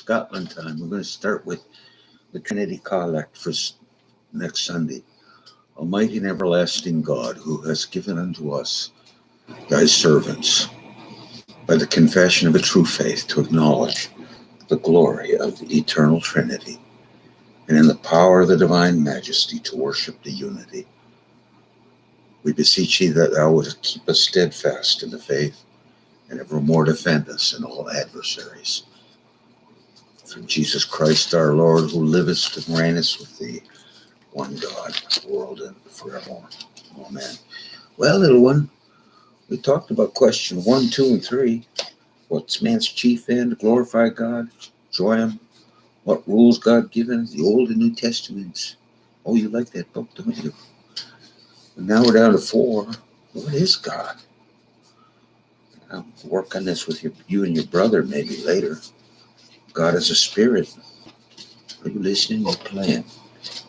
Gramps-Scotland-Time. We're going to start with the Trinity Collect for next Sunday. Almighty and everlasting God, who has given unto us, thy servants, by the confession of a true faith, to acknowledge the glory of the eternal Trinity, and in the power of the divine majesty to worship the unity. We beseech thee that thou wouldst keep us steadfast in the faith, and evermore defend us in all adversaries. Through Jesus Christ our Lord, who livest and reignest with thee, one God, world and forevermore. Amen. Well, little one, we talked about question 1, 2, and 3. What's man's chief end? Glorify God, enjoy him. What rules God given? The Old and New Testaments. Oh, you like that book, don't you? And now we're down to 4. What is God? I'll work on this with you and your brother maybe later. God is a spirit. Are you listening? You're playing.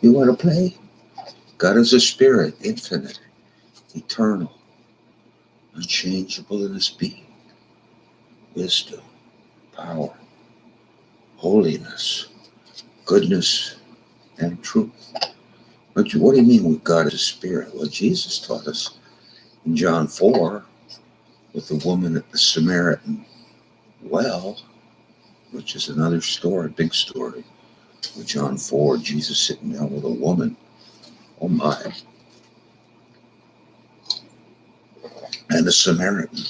You want to play? God is a spirit, infinite, eternal, unchangeable in his being, wisdom, power, holiness, goodness, and truth. What do you mean with God is a spirit? Well, Jesus taught us in John 4 with the woman at the Samaritan well, which is another story, big story. With John 4, Jesus sitting down with a woman. Oh my. And the Samaritan.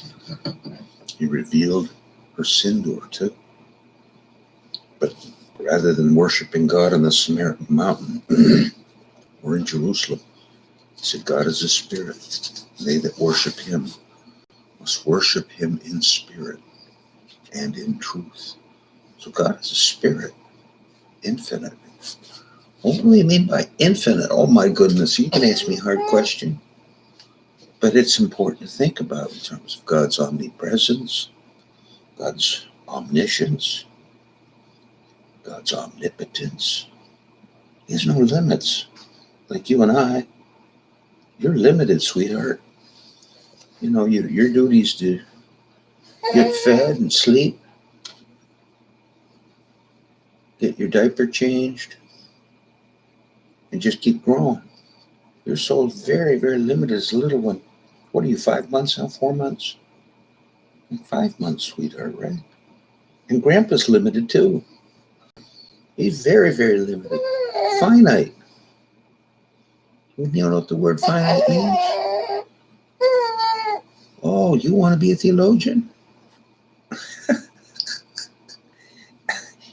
He revealed her sin to her too. But rather than worshiping God on the Samaritan mountain, or in Jerusalem, he said, God is a spirit. They that worship him must worship him in spirit and in truth. So God is a spirit, infinite. What do we mean by infinite? Oh my goodness, you can ask me a hard question. But it's important to think about in terms of God's omnipresence, God's omniscience, God's omnipotence. There's no limits. Like you and I, you're limited, sweetheart. You know, your duty's to get fed and sleep, get your diaper changed, and just keep growing. You're so very, very limited as a little one. What are you, 5 months now, 4 months? 5 months, sweetheart, right? And Grandpa's limited too. He's very, very limited. Finite. You know what the word finite means? Oh, you want to be a theologian?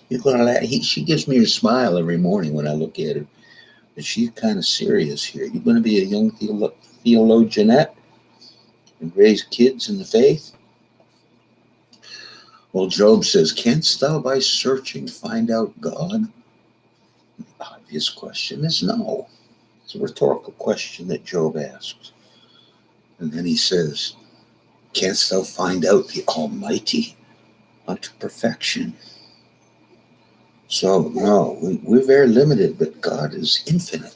You're gonna laugh. She gives me a smile every morning when I look at her. But she's kind of serious here. You're going to be a young theologianette and raise kids in the faith? Well, Job says, canst thou by searching find out God? The obvious question is no. It's a rhetorical question that Job asks. And then he says, canst thou find out the Almighty unto perfection? So, no, we're very limited, but God is infinite.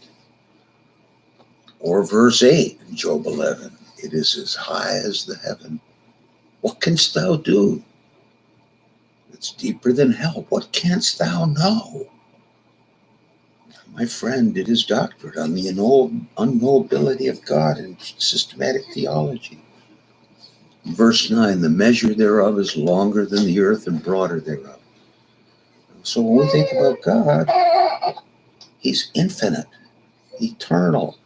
Or verse 8 in Job 11, it is as high as the heaven. What canst thou do? It's deeper than hell. What canst thou know? My friend did his doctorate on the unknowability of God in systematic theology. Verse 9, the measure thereof is longer than the earth and broader thereof. So when we think about God, he's infinite, eternal.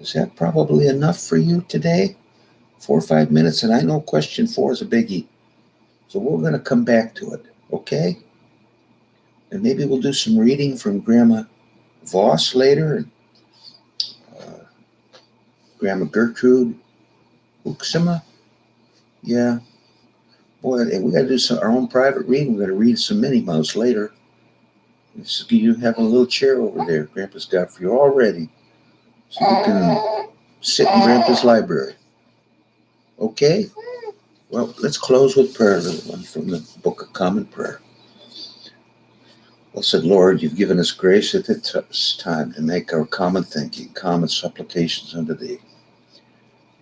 Is that probably enough for you today? 4 or 5 minutes, and I know question 4 is a biggie. So we're going to come back to it, okay? And maybe we'll do some reading from Grandma Voss later, and Grandma Gertrude Uxima. Yeah. Boy, we got to do our own private reading. We're going to read some Minnie Mouse later. You have a little chair over there Grandpa's got for you already. So you can sit in Grandpa's library. Okay? Well, let's close with prayer, little one, from the Book of Common Prayer. Blessed Lord, you've given us grace at this time to make our common thinking, common supplications unto thee.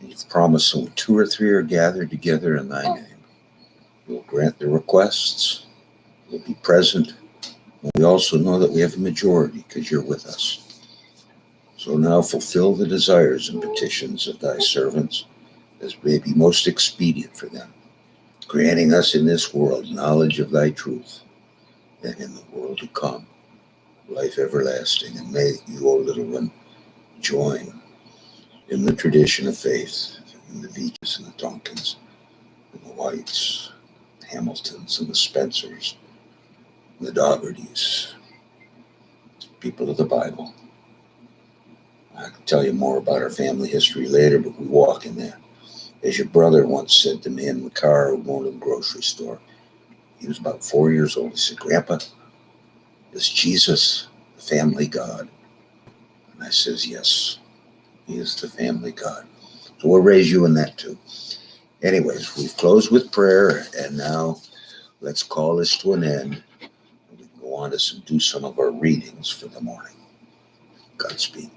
And you've promised that when 2 or 3 are gathered together in thy name, You'll grant their requests. You'll be present. And we also know that we have a majority because you're with us. So now fulfill the desires and petitions of thy servants as may be most expedient for them, granting us in this world knowledge of thy truth, and in the world to come, life everlasting. And may you, O little one, join in the tradition of faith, in the Veaches and the Tonkins, and the Whites, the Hamiltons and the Spencers, and the Doughertys, people of the Bible. I can tell you more about our family history later, but we walk in that. As your brother once said to me in the car going to the grocery store, he was about 4 years old. He said, "Grandpa, is Jesus the family God?" And I says, "Yes, he is the family God." So we'll raise you in that too. Anyways, we've closed with prayer, and now let's call this to an end. We can go on to do some of our readings for the morning. Godspeed.